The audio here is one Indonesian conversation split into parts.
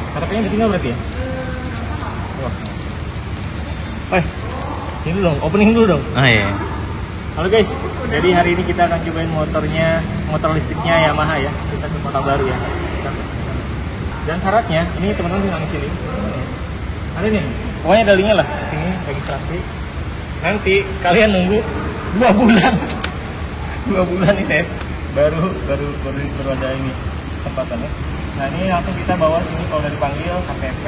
KTP-nya ditinggal berarti ya? Wah. Ini dulu dong, opening dulu dong. Oh iya. Halo guys, jadi hari ini kita akan cobain motor listriknya Yamaha ya. Kita ke Kota Baru ya. Kita ke sana. Dan syaratnya, ini teman-teman tinggal di sini. Ada nih, pokoknya ada linknya lah di sini registrasi. Nanti kalian nunggu 2 bulan. 2 bulan nih saya baru ada ini kesempatannya. Nah ini langsung kita bawa sini kalau udah dipanggil KTP,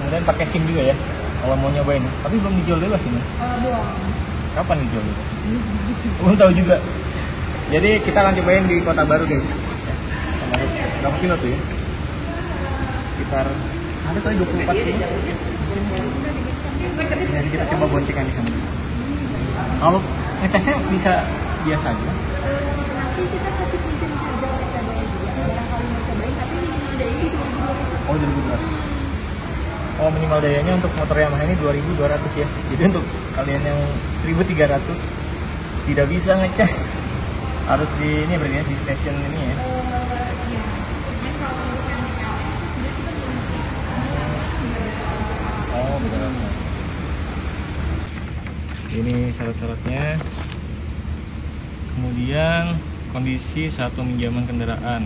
kemudian pakai SIM juga ya. Kalau mau nyobain, tapi belum dijual bebas ini. Belum. Kapan dijual bebas? Belum tahu juga. Jadi kita akan cobain di Kota Baru guys. Berapa kilo tuh ya? Sekitar ada kali 24 kilo. Jadi kita coba boncengan di sana. Kalau ngecasnya bisa biasa aja. Nanti kita kasih pinjam saja mereka daya juga. Barangkali mau cobain, tapi minimal daya di 2200. Oh 2200. Oh minimal dayanya untuk motor Yamaha ini 2200 ya. Jadi untuk kalian yang 1300 tidak bisa ngecas. Harus di ini berarti ya, di stasiun ini ya. Iya. Cuman kalau untuk yang PLN itu sebenarnya kita belum sih. Oh benar. Ini syarat-syaratnya. Kemudian kondisi saat peminjaman kendaraan.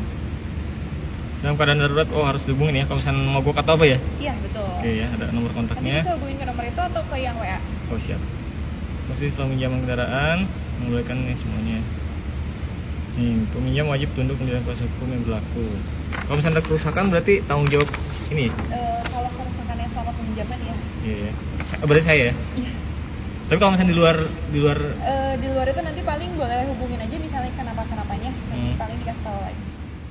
Dalam keadaan darurat, harus dihubungin ya kalau misalnya mogok atau apa ya? Iya, betul. Oke ya, ada nomor kontaknya. Nanti bisa hubungin ke nomor itu atau ke yang WA. Oh siap. Posisi setelah peminjaman kendaraan, membolehkan ini semuanya. Nih, peminjam wajib tunduk menjalankan kuasa hukum yang berlaku. Kalau misalnya ada kerusakan berarti tanggung jawab ini? Kalau kerusakannya selama peminjaman ya. Iya. Berarti saya ya? Iya. Tapi kalau misalnya di luar Di luar itu nanti paling boleh hubungin aja misalnya kenapa-kenapanya. Nanti paling dikasih tahu lagi.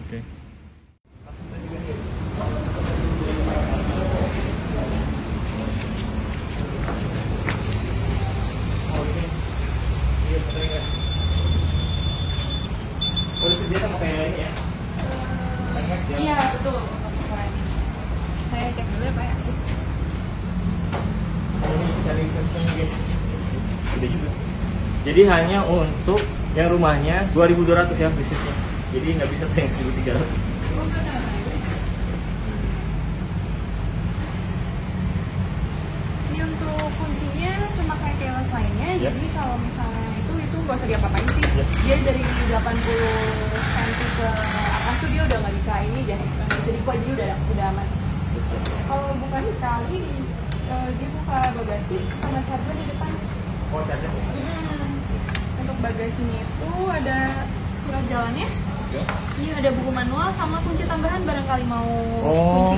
Oke. Oh, disediakan sama kayak ini ya? Iya, betul. Saya cek dulu ya, Pak ya. Ini kita lisensinya guys. Udah juga. Jadi hanya untuk yang rumahnya 2200 ya bisnisnya. Jadi nggak bisa tuh yang 1300. Ini untuk kuncinya sama kayak kelas lainnya. Ya. Jadi kalau misalnya itu nggak usah diapa-apain sih. Ya. Dia dari 80 cm ke atas tuh dia udah nggak bisa ini aja. Nggak bisa dibuka, jadi udah aman. Kalau buka sekali dia buka bagasi sama charger di depan. Oh, charger ya? Untuk bagasinya itu ada surat jalannya. Ya. Ini ada buku manual sama kunci tambahan barangkali mau Oh, kunci.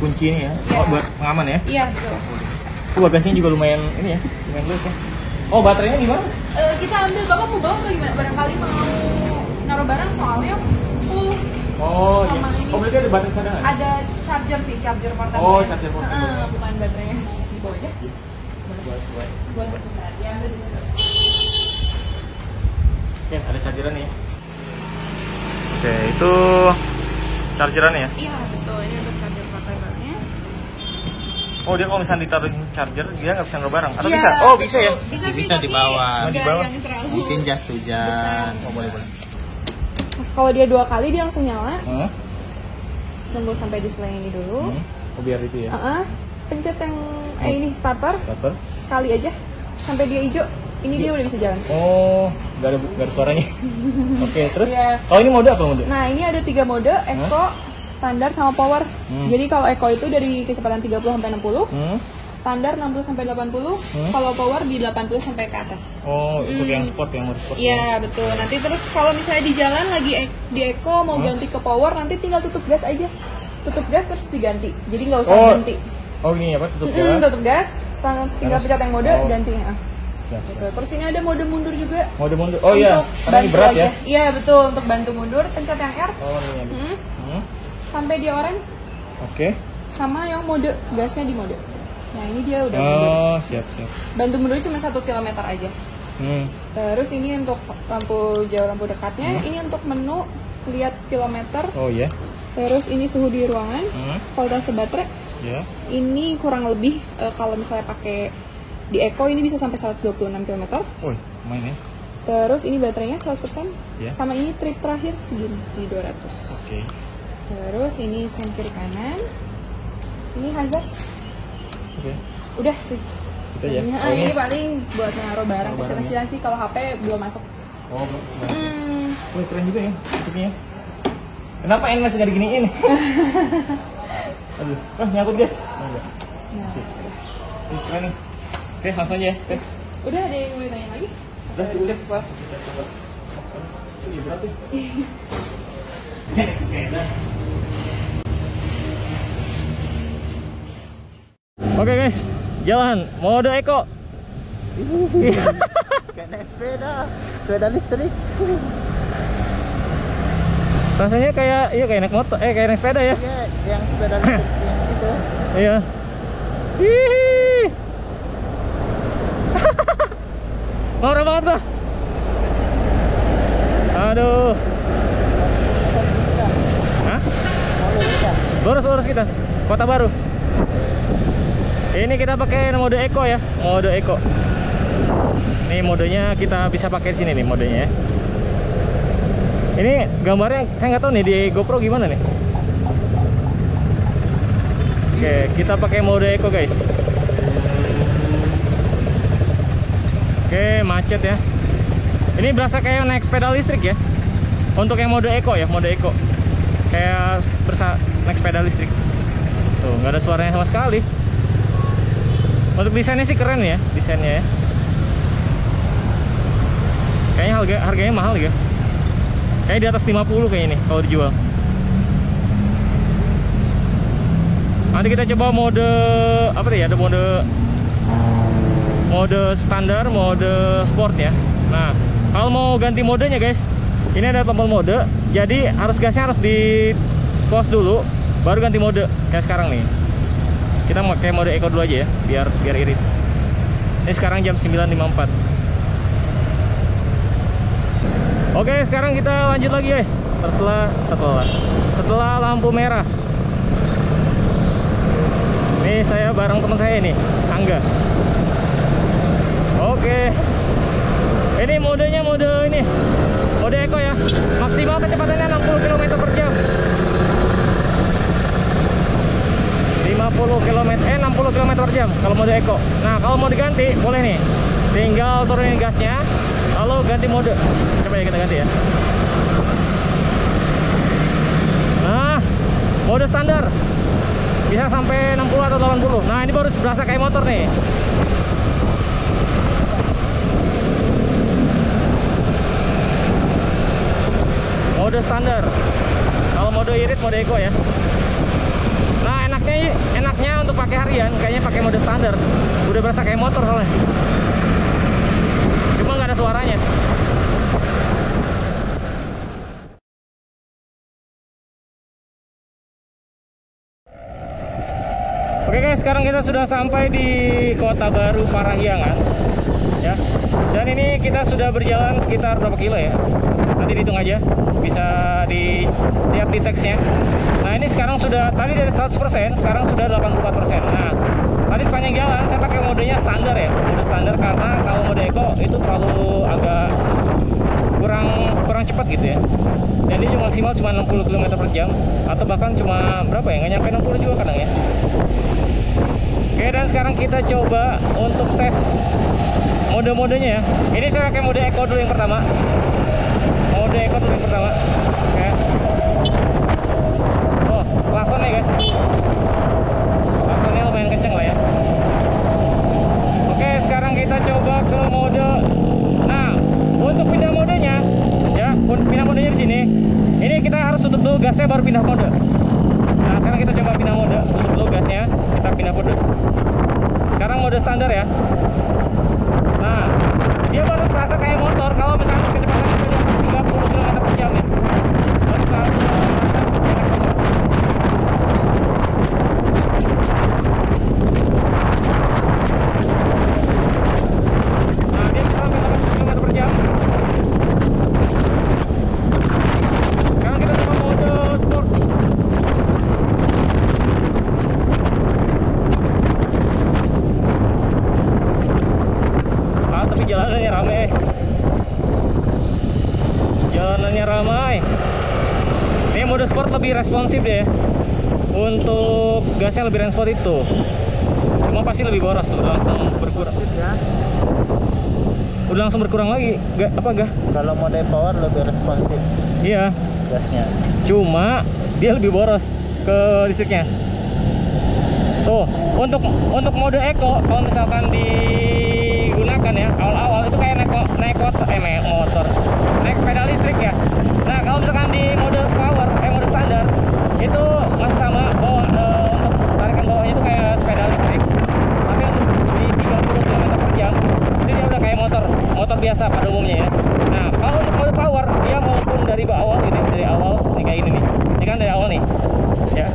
kunci ini ya? Ya. Oh, buat pengaman ya? Iya, betul. Oh, bagasinya juga lumayan ini ya? Lumayan luas ya? Oh, baterainya gimana? Kita ambil, Bapak mau bawa ke gimana? Barangkali mau naruh barang soalnya full. Oh, iya. Sama ini. Oh, berarti ada baterai cadangan? Ada charger sih, charger portable. Oh, charger portable. Bukan baterainya. Dibawa aja. Buat. Buat sebentar. Ya, ambil dulu. Oke, ada chargeran ya? Oke, itu chargeran ya? Iya, betul. Ini untuk charger portable-nya. Oh, dia kalau misalnya ditaruh charger, dia nggak bisa naruh barang? Atau Iya, bisa? Oh, bisa ya? Bisa sih, Bisa tapi di bawah. nggak Di bawah. yang terlalu Mungkin jas hujan. Oh, boleh. Kalau dia 2 kali dia langsung nyala. Hah? Tunggu sampai display ini dulu. Oh, biar itu ya? Pencet yang ini starter Starter? sekali aja sampai dia hijau. Ini dia udah bisa jalan. Oh, nggak ada suaranya. Oke, terus? Iya. Oh, ini mode apa mode? Nah, ini ada 3 mode, Eco, standar sama power. Jadi kalau Eco itu dari kecepatan 30 sampai 60, standar 60 sampai 80, kalau power di 80 sampai ke atas. Oh, untuk yang sport, yang mode sport. Iya, betul. Nanti terus kalau misalnya di jalan lagi di Eco mau ganti ke power, nanti tinggal tutup gas aja. Tutup gas terus diganti. Jadi nggak usah berhenti. Oh, ini apa? Tutup gas? Tutup gas, tinggal pencet yang mode, ganti. Siap. Gitu. Terus ini ada mode mundur juga. Mode mundur. Oh iya, Untuk karena ini bantu berat aja. ya? Iya, betul. Untuk bantu mundur, pencet yang R. Oh, ini. Sampai dia oranye. Oke. Sama yang mode gasnya di mode. Nah, ini dia udah mundur. Oh, siap. Bantu mundur cuma 1 km aja. Terus ini untuk lampu jauh, lampu dekatnya. Ini untuk menu lihat kilometer. Oh iya. Terus ini suhu di ruangan. Voltase baterai. Ya. Ini kurang lebih kalau misalnya pakai di Eco ini bisa sampai 126 km. Oh, main ya. Terus ini baterainya 100%. Ya. Sama ini trip terakhir segini di 200. Oke. Terus ini sen kiri kanan. Ini hazard. Oke. Udah sih. Itu ya. Ini paling buat naruh barang kecil-kecilan sih, kalau HP belum masuk. Oh, wih, keren juga ya bentuknya. Kenapa ini masih nggak diginiin? Aduh, nyangkut dia. Nah, Ini keren nih. Oke, langsung aja ya. Oke. udah ada yang mau ditanya lagi? Udah, cukup siap, Pak. Ini berat nih. Sepeda. Oke guys, jalan mode eco. Kayak sepeda listrik. Rasanya kayak naik motor, kayak naik sepeda ya. Iya, yang sepeda listrik yang itu. Iya. Hihi. Norak banget lah. Aduh. Hah? Lurus kita. Kota Baru. Ini kita pakai mode eco ya, mode eco. Nih modenya kita bisa pakai di sini nih modenya ya. Ini gambarnya saya nggak tahu nih di GoPro gimana nih. Oke, kita pakai mode eco guys. Oke, macet ya. Ini berasa kayak naik sepeda listrik ya. Untuk yang mode eco ya, mode eco. Kayak naik sepeda listrik. Tuh, nggak ada suaranya sama sekali. Untuk desainnya sih keren ya, desainnya ya. Kayaknya harganya mahal ya. Kayaknya di atas 50 kayaknya nih kalau dijual. Nanti kita coba mode apa ya? Ada mode standar, mode sport ya. Nah, kalau mau ganti modenya guys, ini ada tombol mode. Jadi gasnya harus di close dulu, baru ganti mode kayak sekarang nih. Kita mau pakai mode eco dulu aja ya, biar irit. Ini sekarang jam 9.54. Oke, sekarang kita lanjut lagi guys. Setelah lampu merah. Ini saya bareng teman saya nih, Angga. Oke. Ini modenya mode eco ya. Maksimal kecepatannya 60 km per jam. 60 km per jam kalau mode eco. Nah, kalau mau diganti boleh nih. Tinggal turunin gasnya, lalu ganti mode. Coba ya kita ganti ya. Nah, mode standar bisa sampai 60 atau 80. Nah, ini baru berasa kayak motor nih. Mode standar. Kalau mode irit, mode eco ya. Nah, enaknya untuk pakai harian kayaknya pakai mode standar. Udah berasa kayak motor soalnya. Cuma nggak ada suaranya. Oke guys, sekarang kita sudah sampai di Kota Baru Parahyangan ya. Dan ini kita sudah berjalan sekitar berapa kilo ya? Nanti dihitung aja, bisa dilihat di teksnya. Nah, ini sekarang sudah, tadi dari 100%, sekarang sudah 84%. Nah, tadi sepanjang jalan saya pakai modenya standar ya, mode standar, karena kalau mode eco itu terlalu agak kurang cepat gitu ya. Jadi maksimal cuma 60 km per jam, atau bahkan cuma berapa ya, nggak nyampe 60 juga kadang ya. Oke, dan sekarang kita coba untuk tes mode-modenya ya. Ini saya pakai mode eco dulu yang pertama. Mode eco dulu yang pertama. Oke. Oh, klaksonnya guys. Klaksonnya lumayan kenceng lah ya. Oke, sekarang kita coba ke mode. Nah, untuk pindah modenya ya, pindah modenya di sini. Ini kita harus tutup dulu gasnya baru pindah mode. Nah, sekarang kita coba pindah mode, tutup dulu gasnya, kita pindah mode. Sekarang mode standar ya. Nah, dia baru terasa kayak motor kalau misalnya kecepatan kita di atas 30 km per jam ya. Baru terasa nah, dia bisa sampai 80 km per jam. Sekarang kita coba mode sport. Tapi jalanannya rame. mode sport lebih responsif ya. Untuk gasnya lebih responsif tuh. Cuma pasti lebih boros tuh, udah langsung berkurang. Ya. Udah langsung berkurang lagi, gak? Kalau mode power lebih responsif Iya. gasnya. Cuma dia lebih boros ke listriknya. Tuh, untuk mode eco kalau misalkan digunakan ya awal-awal itu kayak naik sepeda listrik ya. Nah, kalau misalkan di mode power, mode standar itu masih sama untuk tarikan bawahnya itu kayak sepeda listrik. Tapi untuk di 30 km/jam itu dia udah kayak motor biasa pada umumnya ya. Nah, kalau untuk mode power dia maupun dari awal ini kayak ini nih. Ini kan dari awal nih. Ya.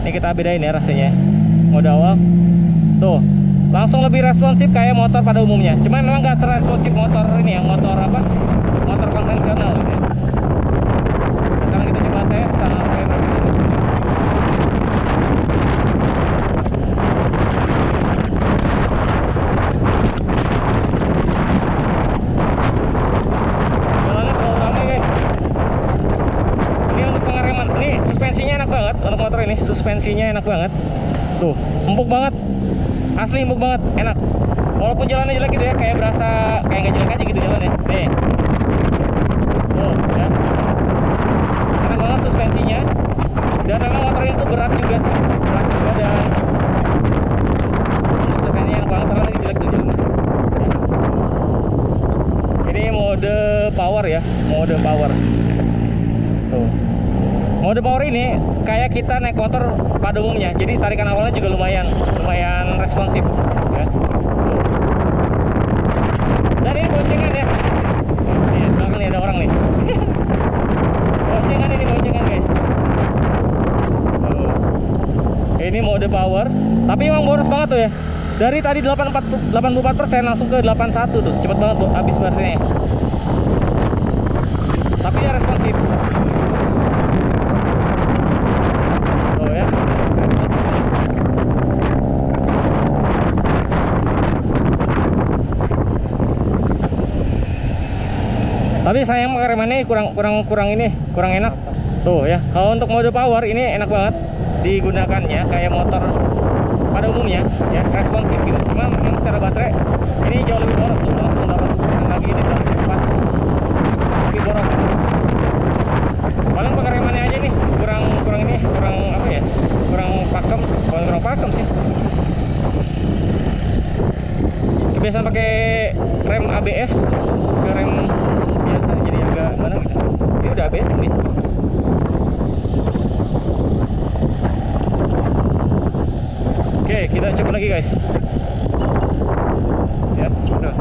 Ini kita bedain ya rasanya. Mode awal tuh langsung lebih responsif kayak motor pada umumnya. Cuma memang nggak terresponsif motor ini ya, motor konvensional gitu ya. Sekarang kita coba tes sama driver. Jalannya terlalu ramai guys. Ini untuk pengereman, ini suspensinya enak banget untuk motor ini, suspensinya enak banget. Tuh, empuk banget. Asli empuk banget, enak. Walaupun jalannya jelek gitu ya, kayak berasa kayak nggak jelek aja gitu jalannya. Nih. Tuh, ya. Enak banget suspensinya. Dan memang motor ini tuh berat juga sih. Berat juga dan suspensinya enak banget karena lagi jelek tuh jalannya. Ini mode power ya, mode power. Tuh. Mode power ini kayak kita naik motor pada umumnya, jadi tarikan awalnya juga lumayan responsif ya. Dan ini boncengan ya. Nih, belakang nih ada orang nih. boncengan guys. Tuh. Ini mode power, tapi emang boros banget tuh ya. Dari tadi 84% langsung ke 81 tuh, cepet banget tuh habis baterainya. Tapi dia responsif. Tapi sayang pengeremannya kurang enak. Tuh ya, kalau untuk mode power ini enak banget digunakannya kayak motor pada umumnya ya, responsif gitu. Cuma memang secara baterai ini jauh lebih boros tuh, langsung 80% lagi di dalam depan. Lebih boros. Paling pengeremannya aja nih kurang apa ya? Kurang pakem sih. Kebiasaan pakai rem ABS ke rem biasa jadi agak mana gitu. Ini udah ABS nih. Oke, kita coba lagi guys. Ya, udah.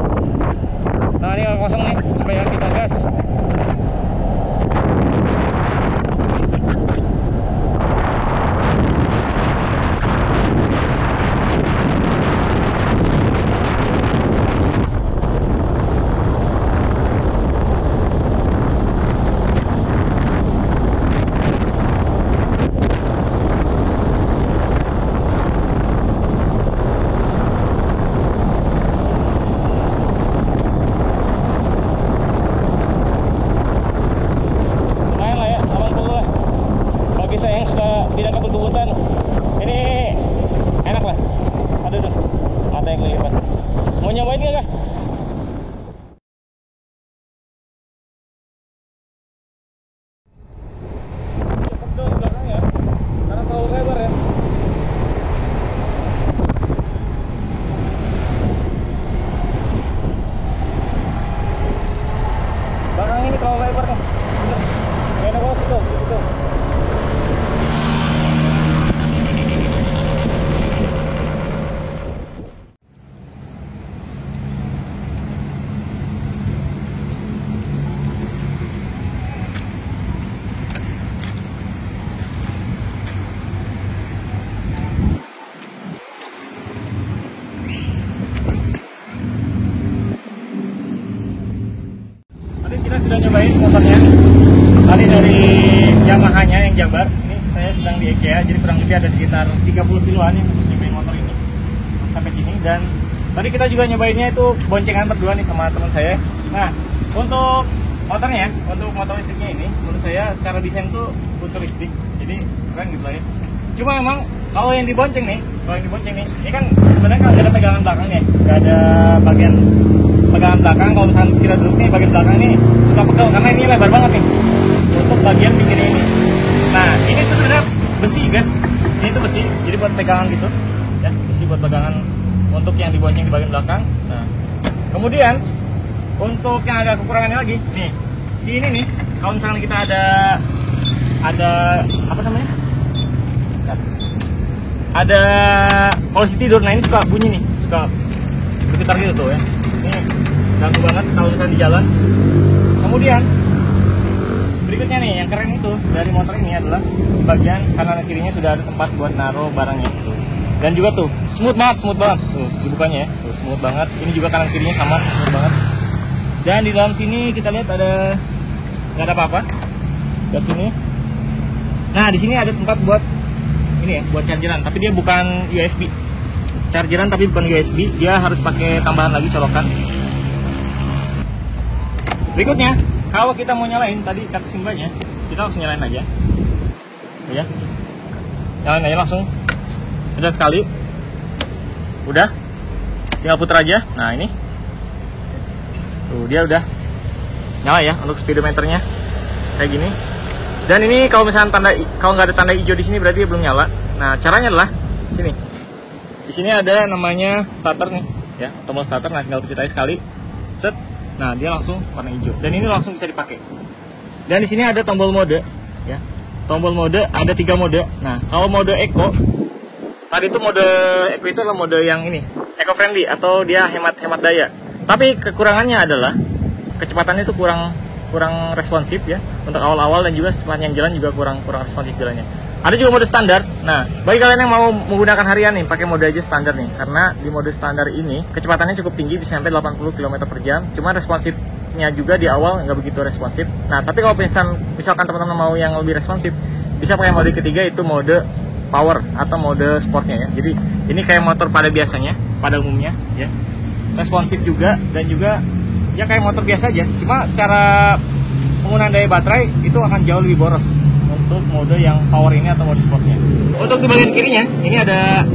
Nah, ini kalau kosong nih, coba ya kita gas. Tidak kebut-kebutan, ini enak lah. Aduh, mata yang kelilipan. Mau nyobain nggak kah? Betul belakang ya, karena terlalu lebar ya. Belakang ini terlalu lebar nih. Enak banget tuh. Sudah nyobain motornya tadi dari Yamaha-nya yang Jabar. Ini saya sedang di IKEA, jadi kurang lebih ada sekitar 30 kiloan yang untuk nyobain motor ini sampai sini. Dan tadi kita juga nyobainnya itu boncengan berdua nih sama teman saya. Nah, untuk motornya, untuk motor listriknya ini menurut saya secara desain tuh futuristik, jadi keren gitu lah ya. Cuma emang kalau yang dibonceng nih, ini kan sebenarnya kan nggak ada pegangan belakang nih, nggak ada bagian pegangan belakang. Kalau misalnya kita duduk nih, bagian belakang ini suka pegel karena ini lebar banget nih untuk bagian pinggirnya ini. Nah ini tuh sebenarnya besi guys, ini tuh besi, jadi buat pegangan gitu ya, besi buat pegangan untuk yang dibonceng di bagian belakang. Nah kemudian untuk yang agak kekurangannya lagi nih, si ini nih, kalau misalnya kita ada apa namanya, ada polisi tidur, nah ini suka bunyi nih, suka bergetar gitu tuh ya, ini ganggu banget kalau misalnya di jalan. Kemudian berikutnya nih yang keren itu dari motor ini adalah di bagian kanan dan kirinya sudah ada tempat buat naruh barangnya tuh. Dan juga tuh smooth banget tuh dibukanya ya, tuh smooth banget. Ini juga kanan kirinya sama smooth banget. Dan di dalam sini kita lihat nggak ada apa-apa di sini. Nah di sini ada tempat buat ini ya, buat chargeran, tapi dia bukan USB. Chargeran tapi bukan USB, dia harus pakai tambahan lagi colokan. Berikutnya, kalau kita mau nyalain tadi kata simbanya, kita langsung nyalain aja. Ya. Nyalain aja langsung. Udah sekali. Udah. Tinggal putar aja. Nah, ini. Tuh, dia udah nyala ya untuk speedometernya. Kayak gini. Dan ini kalau misalnya kalau nggak ada tanda hijau di sini berarti dia belum nyala. Nah, caranya adalah sini. Di sini ada namanya starter nih, ya, tombol starter. Nah, tinggal pencet aja sekali. Set. Nah, dia langsung warna hijau. Dan ini langsung bisa dipakai. Dan di sini ada tombol mode, ya. Tombol mode ada 3 mode. Nah, kalau mode eco, tadi itu mode eco itu adalah mode yang ini, eco friendly atau dia hemat daya. Tapi kekurangannya adalah kecepatannya itu kurang responsif ya untuk awal-awal, dan juga sepanjang jalan juga kurang responsif jalannya. Ada juga mode standar. Nah, bagi kalian yang mau menggunakan harian nih, pakai mode aja standar nih, karena di mode standar ini kecepatannya cukup tinggi, bisa sampai 80 km per jam. Cuma responsifnya juga di awal nggak begitu responsif. Nah, tapi kalau misalkan teman-teman mau yang lebih responsif, bisa pakai mode ketiga, itu mode power atau mode sportnya ya. Jadi ini kayak motor pada biasanya, pada umumnya ya. Responsif juga, dan juga ya kayak motor biasa aja. Cuma secara penggunaan daya baterai itu akan jauh lebih boros untuk mode yang power ini atau mode sportnya. Untuk di bagian kirinya ini ada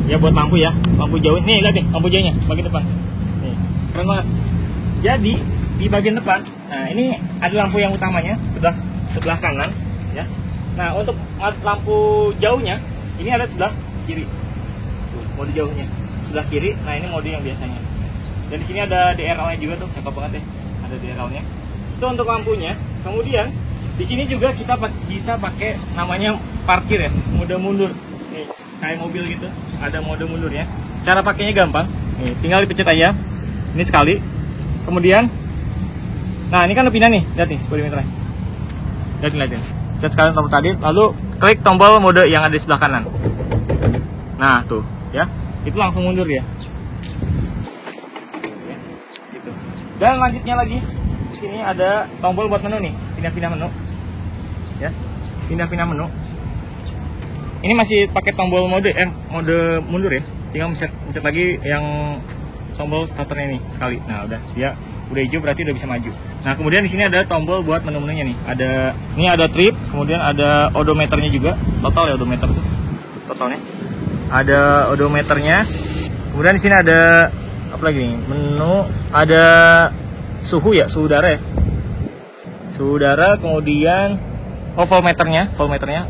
ya buat lampu ya, lampu jauh. Nih lihat nih lampu jauhnya bagian depan. Nih, keren banget. Jadi di bagian depan, nah ini ada lampu yang utamanya sebelah kanan ya. Nah untuk lampu jauhnya ini ada sebelah kiri. Tuh, mode jauhnya sebelah kiri. Nah ini mode yang biasanya. Dan di sini ada DRL-nya juga tuh, cakep banget ya. Ada DRL-nya. Itu untuk lampunya. Kemudian di sini juga kita bisa pakai namanya parkir ya, mode mundur. Nih, kayak mobil gitu, ada mode mundur ya. Cara pakainya gampang. Nih, tinggal dipencet aja. Ini sekali. Kemudian, nah ini kan udah pindah nih, lihat nih speedometernya. Lihatin. Pencet sekali tombol tadi, lalu klik tombol mode yang ada di sebelah kanan. Nah tuh, ya, itu langsung mundur ya. Dan lanjutnya lagi di sini ada tombol buat menu nih, pindah-pindah menu. Ya. Pindah-pindah menu. Ini masih pakai tombol mode mundur ya. Tinggal mencet lagi yang tombol starternya nih sekali. Nah, udah hijau berarti udah bisa maju. Nah, kemudian di sini ada tombol buat menu-menunya nih. Ada trip, kemudian ada odometernya juga. Total ya odometer tuh. Totalnya. Ada odometernya. Kemudian di sini ada apa lagi nih, menu ada suhu ya, suhu udara ya, suhu udara. Kemudian voltmeternya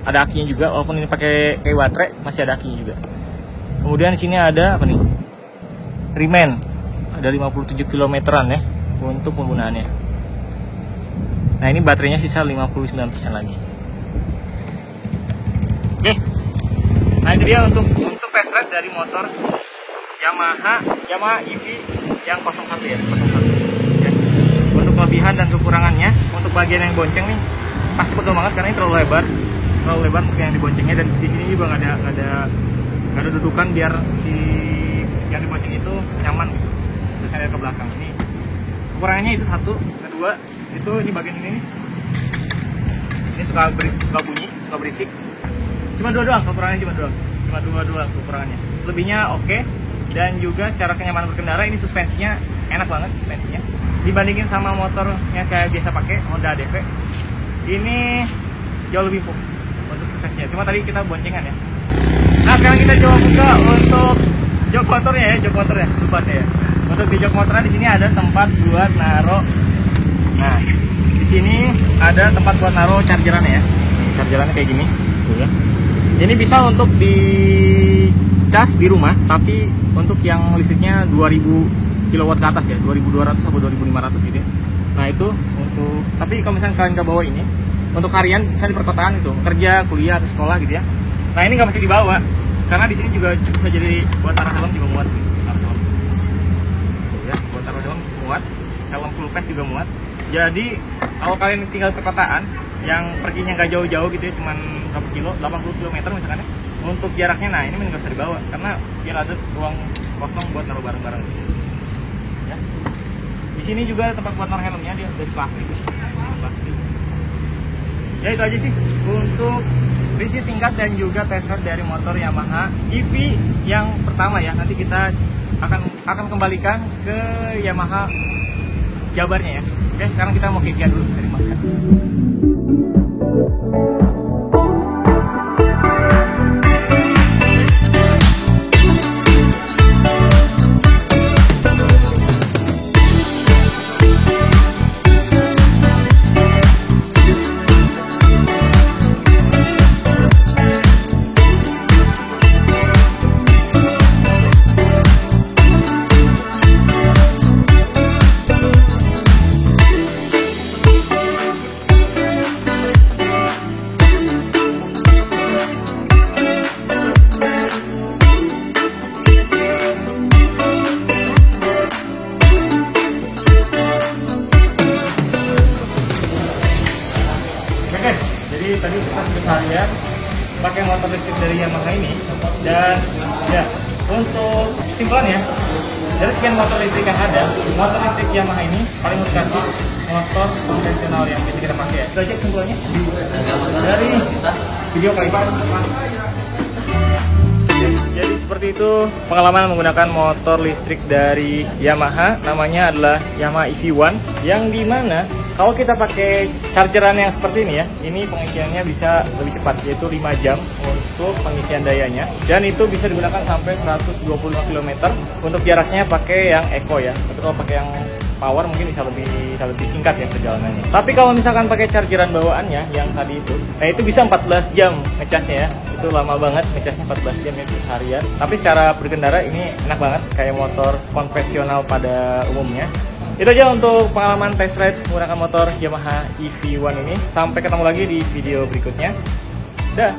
ada akinya juga, walaupun ini pakai baterai masih ada akinya juga. Kemudian di sini ada apa nih, remain ada 57 kilometeran ya untuk penggunaannya. Nah ini baterainya sisa 59% lagi. Oke, nah itu dia untuk test ride dari motor Yamaha EV yang 01 ya, 01 ya. Untuk kelebihan dan kekurangannya, untuk bagian yang bonceng nih pasti pegel banget karena ini terlalu lebar untuk yang diboncengnya. Dan di sini juga nggak ada dudukan biar si yang dibonceng itu nyaman gitu. Terus ada ke belakang. Ini kekurangannya itu satu. Kedua itu di bagian ini nih, ini suka bunyi, suka berisik. Cuma dua doang kekurangannya, cuma dua kekurangannya. Selebihnya oke. Dan juga secara kenyamanan berkendara, ini suspensinya enak banget suspensinya. dibandingin sama motor yang saya biasa pakai, Honda DV, ini jauh lebih empuk untuk suspensinya. Cuma tadi kita boncengan ya. Nah sekarang kita coba buka untuk jok motornya ya, lupa saya. Untuk di jok motornya di sini ada tempat buat naruh. Nah di sini ada tempat buat naruh chargerannya ya. Chargerannya kayak gini, tuh ya. Ini bisa untuk di cas di rumah, tapi untuk yang listriknya 2000 kW ke atas ya, 2200 atau 2500 gitu ya. Nah itu untuk, tapi kalau misalnya kalian nggak bawa ini, untuk harian bisa di perkotaan itu, kerja, kuliah, atau sekolah gitu ya. Nah ini nggak mesti dibawa, karena di sini juga bisa jadi buat taruh helm juga muat. Tuh ya, buat taruh helm muat, helm full face juga muat. Jadi kalau kalian tinggal di perkotaan, yang perginya nggak jauh-jauh gitu ya, cuman berapa kilo, 80 km misalkan ya, untuk jaraknya, nah ini nggak usah dibawa, karena biar ada ruang kosong buat naruh barang-barang. Ya. Di sini juga ada tempat buat naruh helmnya, dia dari plastik. Ya itu aja sih untuk review singkat dan juga test ride dari motor Yamaha EV yang pertama ya. Nanti kita akan kembalikan ke Yamaha Jabarnya ya. Oke, sekarang kita mau kikian dulu dari makan. Jadi tadi kita sudah lihat pakai motor listrik dari Yamaha ini, dan ya untuk kesimpulannya dari sekian motor listrik yang ada, motor listrik Yamaha ini paling mendekati motor konvensional yang biasa kita pakai ya. Itu aja kesimpulannya dari video kali ini. Jadi seperti itu pengalaman menggunakan motor listrik dari Yamaha, namanya adalah Yamaha EV1, yang dimana kalau kita pakai chargeran yang seperti ini ya, ini pengisiannya bisa lebih cepat, yaitu 5 jam untuk pengisian dayanya, dan itu bisa digunakan sampai 125 km untuk jaraknya pakai yang eco ya. Tapi kalau pakai yang power mungkin bisa lebih singkat ya perjalanannya. Tapi kalau misalkan pakai chargeran bawaannya yang tadi itu, nah itu bisa 14 jam ngecasnya ya. Itu lama banget ngecasnya, 14 jam itu harian. Tapi secara berkendara ini enak banget, kayak motor konvensional pada umumnya. Itu aja untuk pengalaman test ride menggunakan motor Yamaha EV1 ini. Sampai ketemu lagi di video berikutnya. Dah.